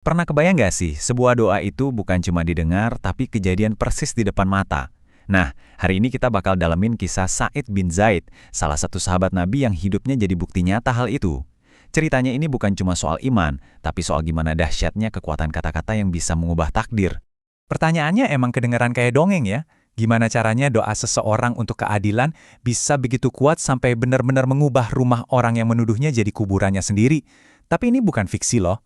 Pernah kebayang nggak sih, sebuah doa itu bukan cuma didengar, tapi kejadian persis di depan mata? Nah, hari ini kita bakal dalemin kisah Sa'id bin Zaid, salah satu sahabat Nabi yang hidupnya jadi bukti nyata hal itu. Ceritanya ini bukan cuma soal iman, tapi soal gimana dahsyatnya kekuatan kata-kata yang bisa mengubah takdir. Pertanyaannya emang kedengaran kayak dongeng ya? Gimana caranya doa seseorang untuk keadilan bisa begitu kuat sampai benar-benar mengubah rumah orang yang menuduhnya jadi kuburannya sendiri? Tapi ini bukan fiksi loh.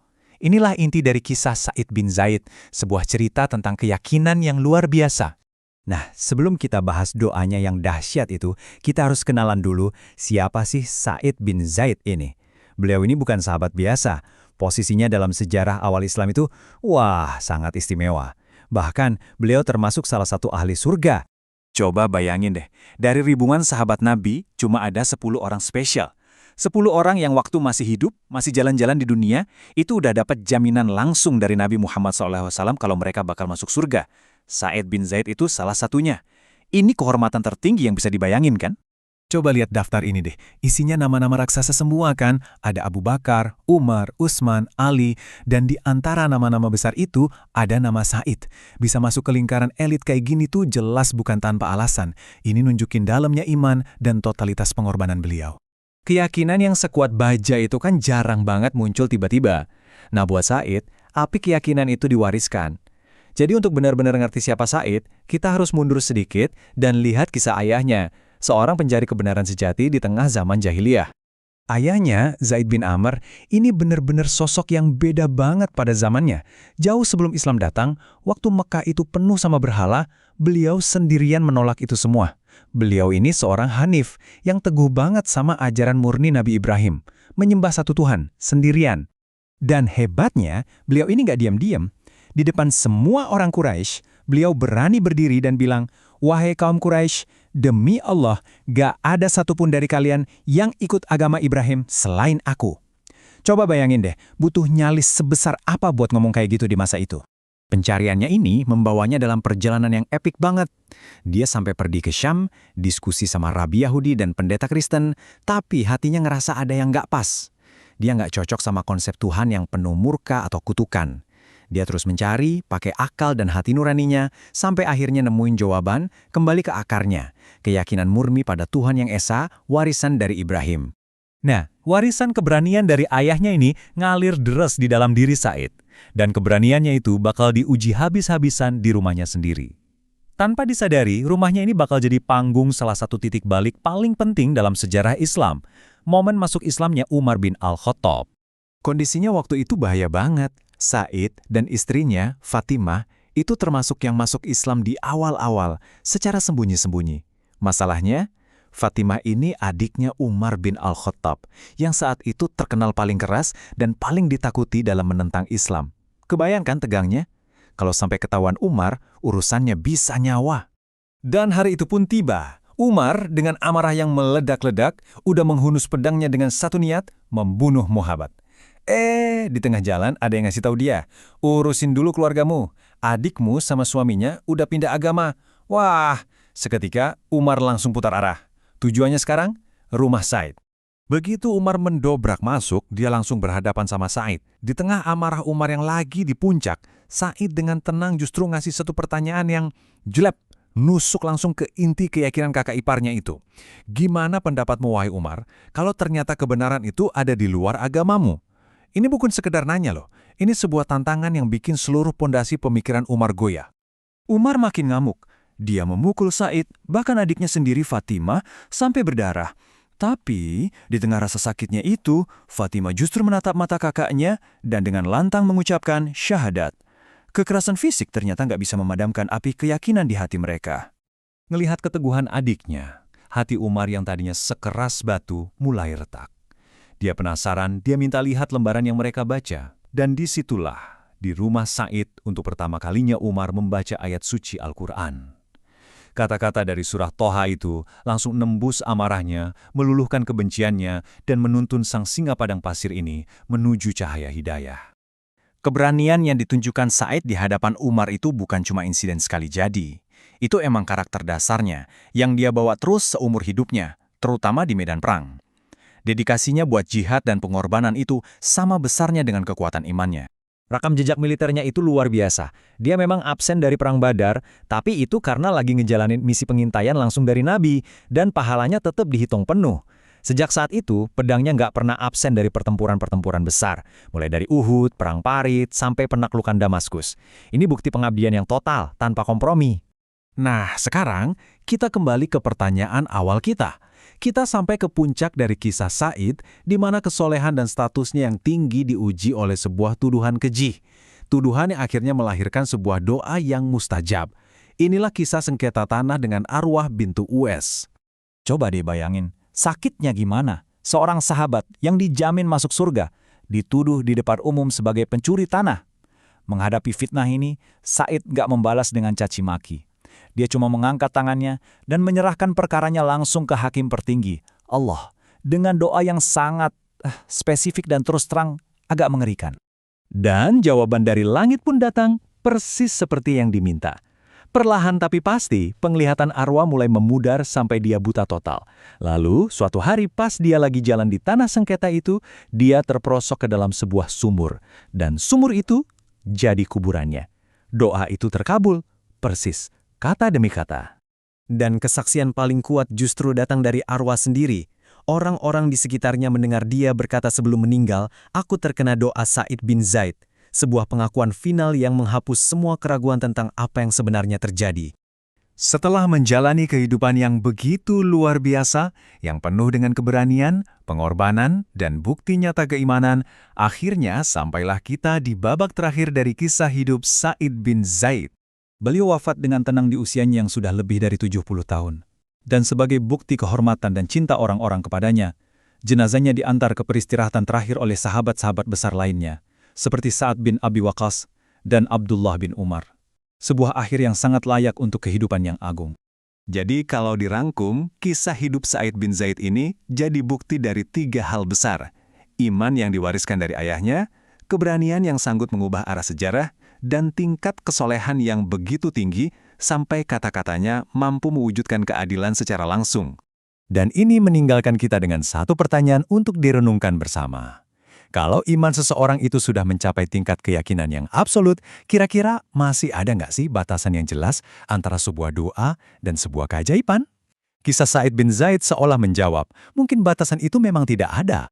Inilah inti dari kisah Sa'id bin Zaid, sebuah cerita tentang keyakinan yang luar biasa. Nah, sebelum kita bahas doanya yang dahsyat itu, kita harus kenalan dulu siapa sih Sa'id bin Zaid ini. Beliau ini bukan sahabat biasa. Posisinya dalam sejarah awal Islam itu, wah, sangat istimewa. Bahkan, beliau termasuk salah satu ahli surga. Coba bayangin deh, dari ribuan sahabat Nabi, cuma ada 10 orang spesial. 10 orang yang waktu masih hidup, masih jalan-jalan di dunia, itu udah dapat jaminan langsung dari Nabi Muhammad SAW kalau mereka bakal masuk surga. Sa'id bin Zaid itu salah satunya. Ini kehormatan tertinggi yang bisa dibayangin kan? Coba lihat daftar ini deh. Isinya nama-nama raksasa semua kan? Ada Abu Bakar, Umar, Utsman, Ali, dan di antara nama-nama besar itu ada nama Sa'id. Bisa masuk ke lingkaran elit kayak gini tuh jelas bukan tanpa alasan. Ini nunjukin dalamnya iman dan totalitas pengorbanan beliau. Keyakinan yang sekuat baja itu kan jarang banget muncul tiba-tiba. Nah buat Sa'id, api keyakinan itu diwariskan. Jadi untuk benar-benar ngerti siapa Sa'id, kita harus mundur sedikit dan lihat kisah ayahnya, seorang pencari kebenaran sejati di tengah zaman jahiliyah. Ayahnya, Zaid bin Amr, ini benar-benar sosok yang beda banget pada zamannya. Jauh sebelum Islam datang, waktu Mekah itu penuh sama berhala, beliau sendirian menolak itu semua. Beliau ini seorang Hanif yang teguh banget sama ajaran murni Nabi Ibrahim, menyembah satu Tuhan, sendirian. Dan hebatnya, beliau ini nggak diam-diam. Di depan semua orang Quraisy, beliau berani berdiri dan bilang, "Wahai kaum Quraisy, demi Allah, gak ada satupun dari kalian yang ikut agama Ibrahim selain aku." Coba bayangin deh, butuh nyalis sebesar apa buat ngomong kayak gitu di masa itu. Pencariannya ini membawanya dalam perjalanan yang epik banget. Dia sampai pergi ke Syam, diskusi sama rabi Yahudi dan pendeta Kristen, tapi hatinya ngerasa ada yang gak pas. Dia gak cocok sama konsep Tuhan yang penuh murka atau kutukan. Dia terus mencari, pakai akal dan hati nuraninya, sampai akhirnya nemuin jawaban, kembali ke akarnya, keyakinan murni pada Tuhan yang Esa, warisan dari Ibrahim. Nah, warisan keberanian dari ayahnya ini ngalir deras di dalam diri Sa'id. Dan keberaniannya itu bakal diuji habis-habisan di rumahnya sendiri. Tanpa disadari, rumahnya ini bakal jadi panggung salah satu titik balik paling penting dalam sejarah Islam. Momen masuk Islamnya Umar bin Al-Khattab. Kondisinya waktu itu bahaya banget. Sa'id dan istrinya, Fatimah, itu termasuk yang masuk Islam di awal-awal, secara sembunyi-sembunyi. Masalahnya, Fatimah ini adiknya Umar bin Al-Khattab, yang saat itu terkenal paling keras dan paling ditakuti dalam menentang Islam. Kebayangkan tegangnya? Kalau sampai ketahuan Umar, urusannya bisa nyawa. Dan hari itu pun tiba. Umar dengan amarah yang meledak-ledak, udah menghunus pedangnya dengan satu niat, membunuh Muhammad. Di tengah jalan ada yang ngasih tahu dia, urusin dulu keluargamu, adikmu sama suaminya udah pindah agama. Wah, seketika Umar langsung putar arah. Tujuannya sekarang, rumah Sa'id. Begitu Umar mendobrak masuk, dia langsung berhadapan sama Sa'id. Di tengah amarah Umar yang lagi di puncak, Sa'id dengan tenang justru ngasih satu pertanyaan yang jelek, nusuk langsung ke inti keyakinan kakak iparnya itu. Gimana pendapatmu wahai Umar, kalau ternyata kebenaran itu ada di luar agamamu? Ini bukan sekedar nanya loh, ini sebuah tantangan yang bikin seluruh pondasi pemikiran Umar goyah. Umar makin ngamuk. Dia memukul Sa'id, bahkan adiknya sendiri Fatimah, sampai berdarah. Tapi, di tengah rasa sakitnya itu, Fatimah justru menatap mata kakaknya dan dengan lantang mengucapkan syahadat. Kekerasan fisik ternyata nggak bisa memadamkan api keyakinan di hati mereka. Ngelihat keteguhan adiknya, hati Umar yang tadinya sekeras batu mulai retak. Dia penasaran, dia minta lihat lembaran yang mereka baca. Dan disitulah, di rumah Sa'id untuk pertama kalinya Umar membaca ayat suci Al-Quran. Kata-kata dari surah Toha itu langsung nembus amarahnya, meluluhkan kebenciannya, dan menuntun sang singa padang pasir ini menuju cahaya hidayah. Keberanian yang ditunjukkan Sa'id di hadapan Umar itu bukan cuma insiden sekali jadi. Itu emang karakter dasarnya, yang dia bawa terus seumur hidupnya, terutama di medan perang. Dedikasinya buat jihad dan pengorbanan itu sama besarnya dengan kekuatan imannya. Rekam jejak militernya itu luar biasa. Dia memang absen dari Perang Badar, tapi itu karena lagi ngejalanin misi pengintaian langsung dari Nabi, dan pahalanya tetap dihitung penuh. Sejak saat itu, pedangnya nggak pernah absen dari pertempuran-pertempuran besar, mulai dari Uhud, Perang Parit, sampai penaklukan Damaskus. Ini bukti pengabdian yang total, tanpa kompromi. Nah, sekarang kita kembali ke pertanyaan awal kita. Kita sampai ke puncak dari kisah Said, di mana kesolehan dan statusnya yang tinggi diuji oleh sebuah tuduhan keji. Tuduhan yang akhirnya melahirkan sebuah doa yang mustajab. Inilah kisah sengketa tanah dengan arwah bintu Uwais. Coba deh bayangin, sakitnya gimana? Seorang sahabat yang dijamin masuk surga, dituduh di depan umum sebagai pencuri tanah. Menghadapi fitnah ini, Said nggak membalas dengan caci maki. Dia cuma mengangkat tangannya dan menyerahkan perkaranya langsung ke hakim tertinggi, Allah, dengan doa yang sangat spesifik dan terus terang agak mengerikan. Dan jawaban dari langit pun datang persis seperti yang diminta. Perlahan tapi pasti, penglihatan arwah mulai memudar sampai dia buta total. Lalu, suatu hari pas dia lagi jalan di tanah sengketa itu, dia terperosok ke dalam sebuah sumur. Dan sumur itu jadi kuburannya. Doa itu terkabul, persis, kata demi kata. Dan kesaksian paling kuat justru datang dari arwah sendiri. Orang-orang di sekitarnya mendengar dia berkata sebelum meninggal, "Aku terkena doa Said bin Zaid." Sebuah pengakuan final yang menghapus semua keraguan tentang apa yang sebenarnya terjadi. Setelah menjalani kehidupan yang begitu luar biasa, yang penuh dengan keberanian, pengorbanan, dan bukti nyata keimanan, akhirnya sampailah kita di babak terakhir dari kisah hidup Said bin Zaid. Beliau wafat dengan tenang di usianya yang sudah lebih dari 70 tahun. Dan sebagai bukti kehormatan dan cinta orang-orang kepadanya, jenazahnya diantar ke peristirahatan terakhir oleh sahabat-sahabat besar lainnya, seperti Sa'ad bin Abi Waqqas dan Abdullah bin Umar. Sebuah akhir yang sangat layak untuk kehidupan yang agung. Jadi kalau dirangkum, kisah hidup Said bin Zaid ini jadi bukti dari 3 hal besar. Iman yang diwariskan dari ayahnya, keberanian yang sanggup mengubah arah sejarah, dan tingkat kesolehan yang begitu tinggi sampai kata-katanya mampu mewujudkan keadilan secara langsung. Dan ini meninggalkan kita dengan satu pertanyaan untuk direnungkan bersama. Kalau iman seseorang itu sudah mencapai tingkat keyakinan yang absolut, kira-kira masih ada nggak sih batasan yang jelas antara sebuah doa dan sebuah keajaiban? Kisah Said bin Zaid seolah menjawab, mungkin batasan itu memang tidak ada.